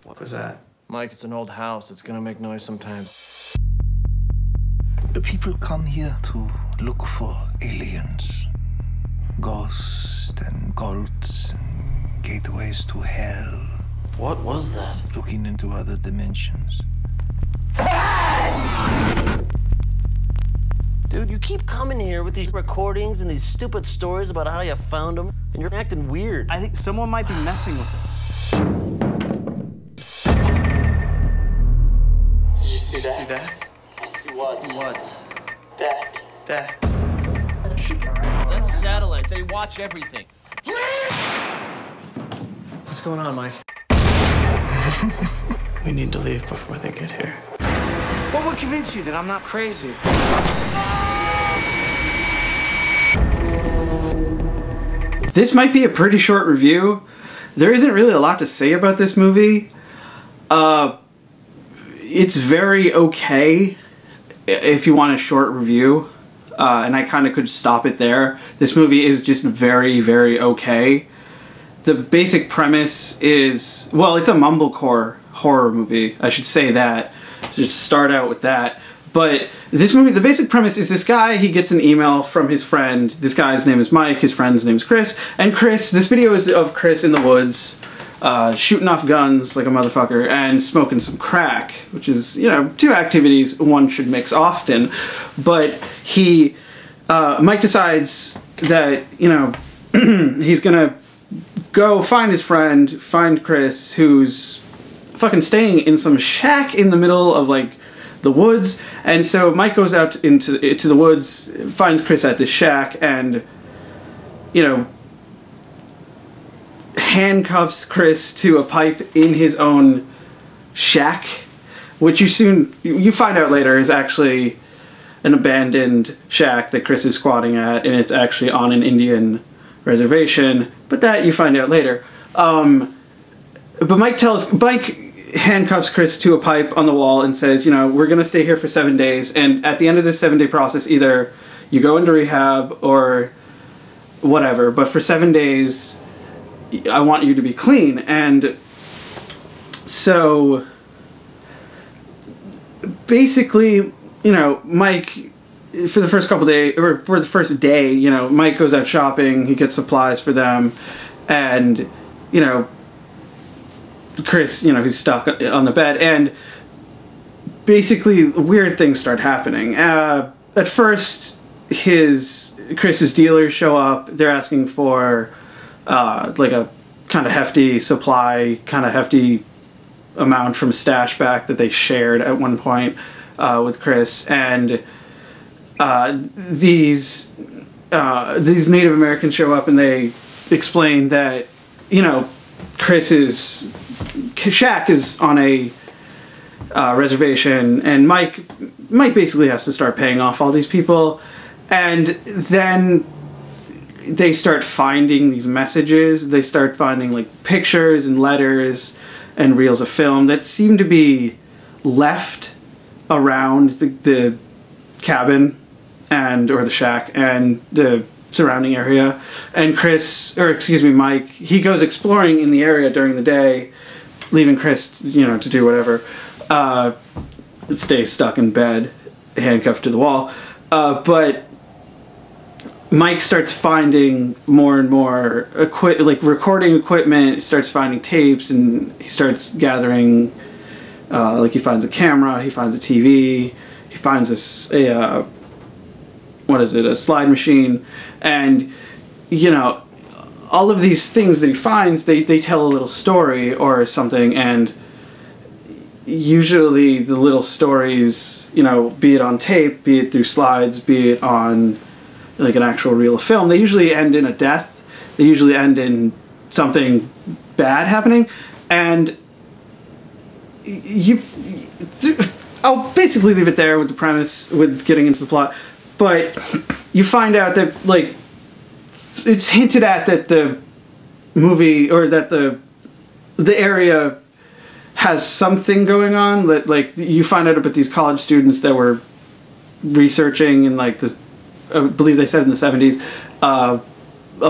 What was that? Mike, it's an old house. It's gonna make noise sometimes. The people come here to look for aliens. Ghosts and cults and gateways to hell. What was that? Looking into other dimensions. Dude, you keep coming here with these recordings and these stupid stories about how you found them, and you're acting weird. I think someone might be messing with us. Did you see that? See what? What? That. That's satellites. They watch everything. What's going on, Mike? We need to leave before they get here. What would convince you that I'm not crazy? This might be a pretty short review. There isn't really a lot to say about this movie. It's very okay if you want a short review. And I kind of could stop it there. This movie is just very, very okay. The basic premise is, well, it's a mumblecore horror movie. I should say that. So just start out with that. But this movie, the basic premise is this guy, he gets an email from his friend. This guy's name is Mike, his friend's name is Chris. And Chris, this video is of Chris in the woods, shooting off guns like a motherfucker and smoking some crack, which is, you know, two activities one should mix often. But he, Mike decides that, you know, he's gonna go find his friend, find Chris, who's fucking staying in some shack in the middle of, like, the woods. And so Mike goes out into the woods, finds Chris at this shack, and, you know, handcuffs Chris to a pipe in his own shack, which you find out later is actually an abandoned shack that Chris is squatting at, and it's actually on an Indian reservation, but that you find out later. But Mike handcuffs Chris to a pipe on the wall and says, you know, we're gonna stay here for 7 days, and at the end of this 7-day process, either you go into rehab or whatever, but for 7 days I want you to be clean. And so basically, you know, Mike, for the first couple days, or for the first day, you know, Mike goes out shopping, he gets supplies for them, and, you know, Chris, you know, he's stuck on the bed, and basically weird things start happening. At first, Chris's dealers show up. They're asking for like a kind of hefty supply, kind of hefty amount from stash back that they shared at one point with Chris, and these Native Americans show up and they explain that, you know, Chris's shack is on a reservation, and Mike basically has to start paying off all these people. And then they start finding these messages. They start finding, like, pictures and letters and reels of film that seem to be left around the cabin or the shack and the surrounding area. And Mike, he goes exploring in the area during the day, leaving Chris, you know, to do whatever, stay stuck in bed, handcuffed to the wall. But Mike starts finding more and more recording equipment. He starts finding tapes, and he starts gathering, like, he finds a camera, he finds a TV, he finds a slide machine, and, you know, all of these things that he finds, they tell a little story or something, and usually the little stories, you know, be it on tape, be it through slides, be it on, like, an actual reel of film, they usually end in a death. They usually end in something bad happening, and I'll basically leave it there with the premise, with getting into the plot, but you find out that, like, it's hinted at that the movie, or that the area has something going on, that, like, you find out about these college students that were researching in, like, I believe they said in the 70s, a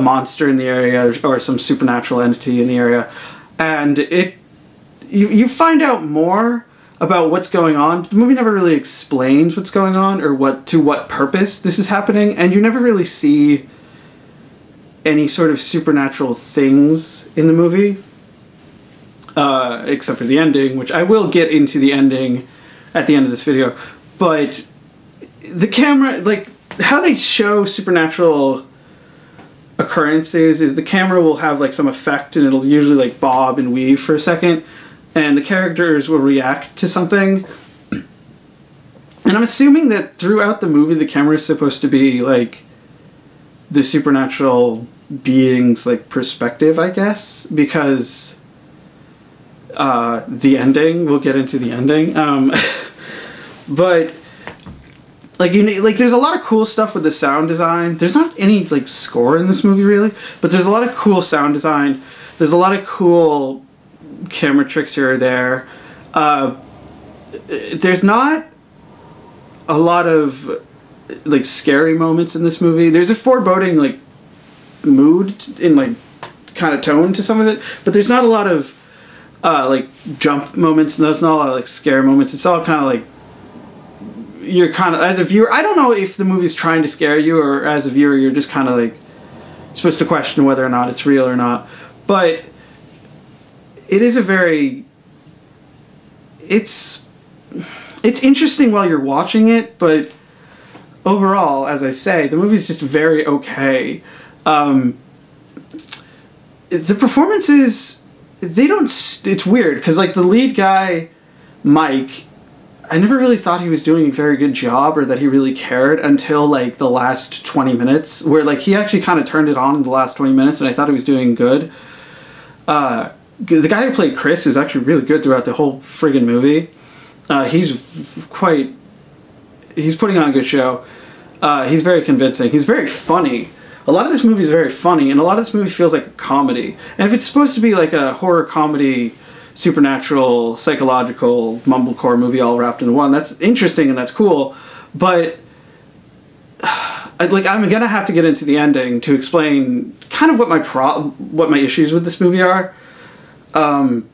monster in the area, or some supernatural entity in the area, and you find out more about what's going on. The movie never really explains what's going on or to what purpose this is happening, and you never really see any sort of supernatural things in the movie, except for the ending, which I will get into the ending at the end of this video. But the camera, like, how they show supernatural occurrences is the camera will have like some effect, and it'll usually like bob and weave for a second, and the characters will react to something. And I'm assuming that throughout the movie the camera is supposed to be like the supernatural being's like perspective, I guess, because the ending, we'll get into the ending, but like, there's a lot of cool stuff with the sound design. There's not any like score in this movie really, but there's a lot of cool sound design. There's a lot of cool camera tricks here or there. There's not a lot of like scary moments in this movie. There's a foreboding like mood and like kind of tone to some of it, but there's not a lot of like jump moments, and there's not a lot of like scare moments. It's all kind of like, you're kind of, as a viewer, I don't know if the movie's trying to scare you, or as a viewer you're just kind of like supposed to question whether or not it's real or not. But it is a very, it's interesting while you're watching it, but overall, as I say, the movie's just very okay. The performances, they don't, it's weird because like the lead guy, Mike, I never really thought he was doing a very good job, or that he really cared, until like the last 20 minutes, where like he actually kind of turned it on in the last 20 minutes, and I thought he was doing good. The guy who played Chris is actually really good throughout the whole friggin' movie. He's putting on a good show. He's very convincing. He's very funny. A lot of this movie is very funny, and a lot of this movie feels like a comedy. And if it's supposed to be like a horror comedy, supernatural, psychological, mumblecore movie all wrapped into one, that's interesting and that's cool, but I'm gonna have to get into the ending to explain kind of what my issues with this movie are. Kind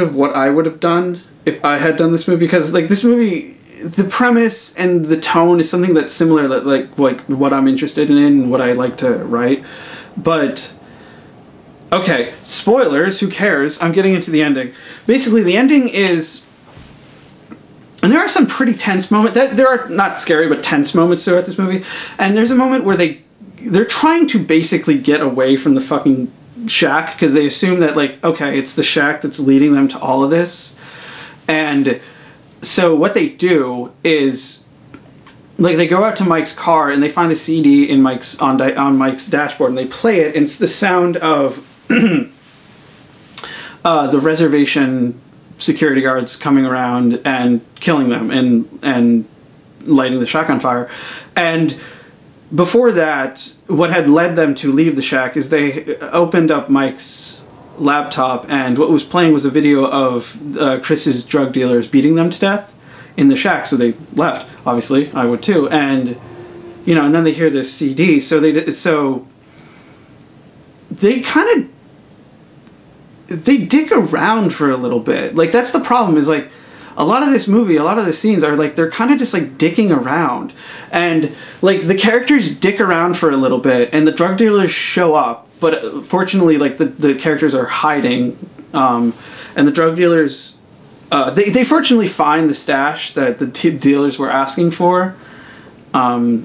of what I would have done if I had done this movie, because like this movie, the premise and the tone is something that's similar, that like what I'm interested in and what I like to write. But okay, spoilers, who cares? I'm getting into the ending. Basically, the ending is, and there are some pretty tense moments, there are not scary but tense moments throughout this movie, and there's a moment where they're trying to basically get away from the fucking shack, because they assume that like, okay, it's the shack that's leading them to all of this. And so what they do is, like, they go out to Mike's car and they find a CD in on Mike's dashboard, and they play it, and it's the sound of the reservation security guards coming around and killing them and lighting the shack on fire. And before that, what had led them to leave the shack is they opened up Mike's laptop, and what was playing was a video of Chris's drug dealers beating them to death in the shack. So they left. Obviously, I would too. And you know, and then they hear this CD. So they kind of dick around for a little bit. Like, that's the problem, is like a lot of this movie, a lot of the scenes are like, they're kind of just like dicking around, and like the characters dick around for a little bit, and the drug dealers show up, but fortunately like the characters are hiding, and the drug dealers they fortunately find the stash that the dealers were asking for, you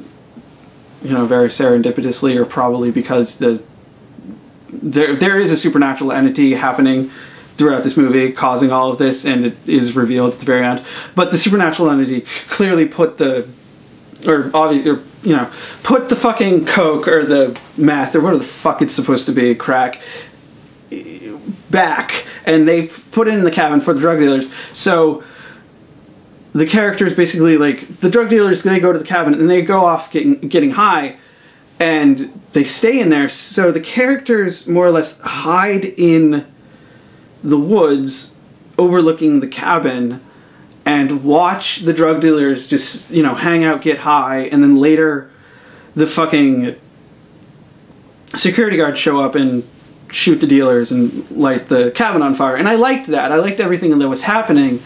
know, very serendipitously, or probably because there is a supernatural entity happening throughout this movie causing all of this, and it is revealed at the very end. But the supernatural entity clearly put the fucking coke or the meth or whatever the fuck it's supposed to be, crack, back, and they put it in the cabin for the drug dealers. So the characters basically, like, the drug dealers, they go to the cabin and they go off getting high, and they stay in there. So the characters more or less hide in the woods overlooking the cabin and watch the drug dealers just, you know, hang out, get high, and then later the fucking security guards show up and shoot the dealers and light the cabin on fire. And I liked that. I liked everything that was happening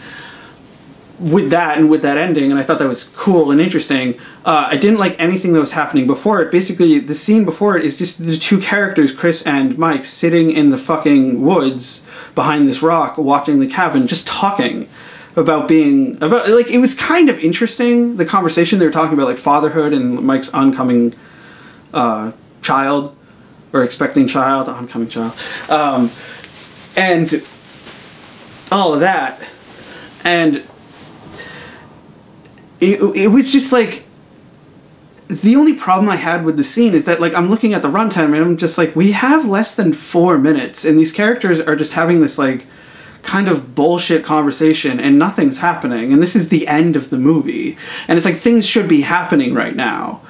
with that and with that ending, and I thought that was cool and interesting. I didn't like anything that was happening before it. Basically, the scene before it is just the two characters, Chris and Mike, sitting in the fucking woods behind this rock, watching the cabin, just talking about like, it was kind of interesting, the conversation they were talking about, like fatherhood and Mike's oncoming child, or expecting child, oncoming child, and all of that. And it was just like, the only problem I had with the scene is that, like, I'm looking at the runtime and I'm just like, we have less than 4 minutes and these characters are just having this like kind of bullshit conversation and nothing's happening, and this is the end of the movie, and it's like things should be happening right now.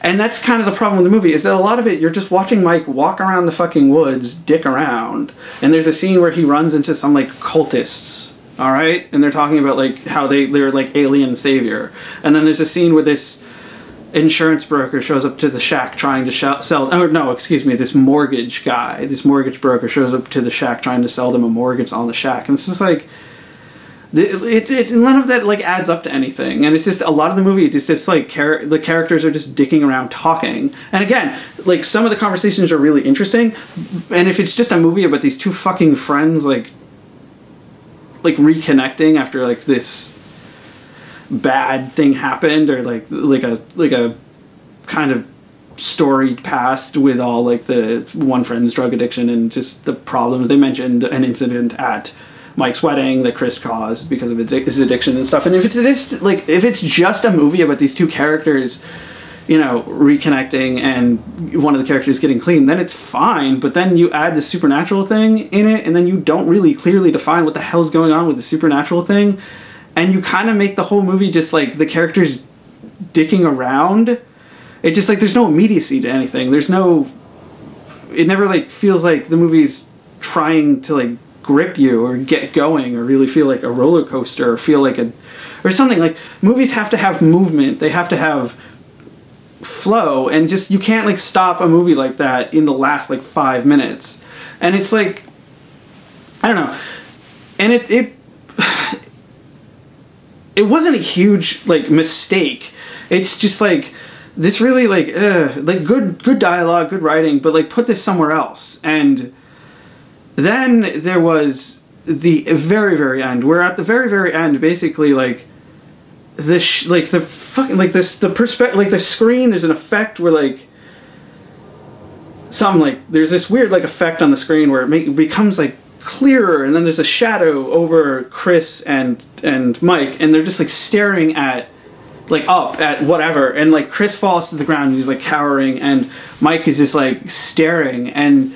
And that's kind of the problem with the movie, is that a lot of it, you're just watching Mike walk around the fucking woods, dick around, and there's a scene where he runs into some like cultists, all right, and they're talking about like how they're like alien savior, and then there's a scene where this insurance broker shows up to the shack trying to sell, oh no, excuse me, this mortgage broker shows up to the shack trying to sell them a mortgage on the shack, and it's just like, none of that like adds up to anything, and it's just, a lot of the movie, it's just like the characters are just dicking around talking. And again, like, some of the conversations are really interesting, and if it's just a movie about these two fucking friends like reconnecting after like this bad thing happened, or like a kind of storied past with all like the one friend's drug addiction and just the problems. They mentioned an incident at Mike's wedding that Chris caused because of his addiction and stuff. And if it's just a movie about these two characters, you know, reconnecting and one of the characters getting clean, then it's fine. But then you add the supernatural thing in it, and then you don't really clearly define what the hell's going on with the supernatural thing, and you kind of make the whole movie just like the characters dicking around. It just like, there's no immediacy to anything. It never like feels like the movie's trying to like grip you or get going or really feel like a roller coaster or feel like or something. Like, movies have to have movement, they have to have flow, and just, you can't like stop a movie like that in the last like 5 minutes. And it's like, I don't know, and it wasn't a huge like mistake. It's just like, this really like good dialogue, good writing, but like, put this somewhere else. And then there was the very, very end, where at the very, very end, basically like the perspective, like the screen, there's an effect where like there's this weird like effect on the screen where it becomes like clearer, and then there's a shadow over Chris and Mike, and they're just like staring at like up at whatever, and like Chris falls to the ground and he's like cowering, and Mike is just like staring, and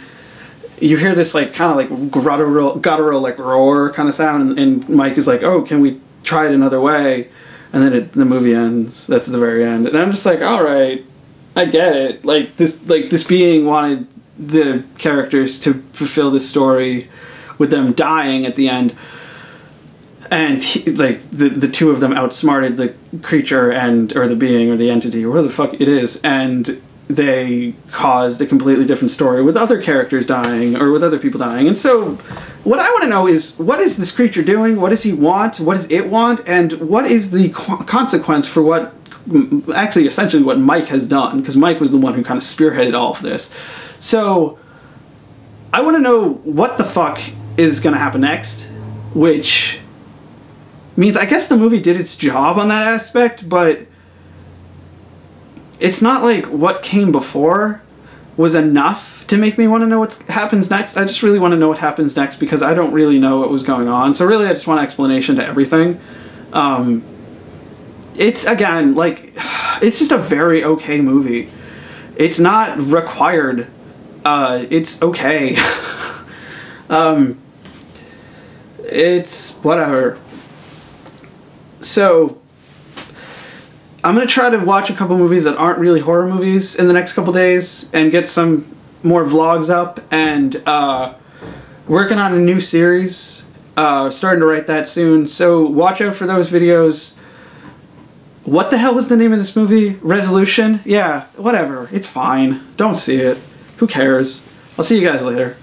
you hear this like kind of like guttural like roar kind of sound, and Mike is like, oh, can we try it another way? And then the movie ends. That's the very end, and I'm just like, all right, I get it. Like this being wanted the characters to fulfill this story with them dying at the end, and the two of them outsmarted the creature or the being or the entity or whatever the fuck it is, and they caused a completely different story with other characters dying or with other people dying. And so what I want to know is, what is this creature doing? What does he want? What does it want? And what is the consequence for what, actually essentially what Mike has done? Because Mike was the one who kind of spearheaded all of this. So I want to know what the fuck is going to happen next, which means I guess the movie did its job on that aspect, but it's not like what came before was enough to make me want to know what happens next. I just really want to know what happens next, because I don't really know what was going on. So really I just want an explanation to everything. It's, again, like, it's just a very okay movie. It's not required. It's okay. It's whatever. So I'm going to try to watch a couple movies that aren't really horror movies in the next couple days and get some more vlogs up, and working on a new series, starting to write that soon, so watch out for those videos. What the hell was the name of this movie? Resolution? Yeah, whatever, it's fine. Don't see it. Who cares? I'll see you guys later.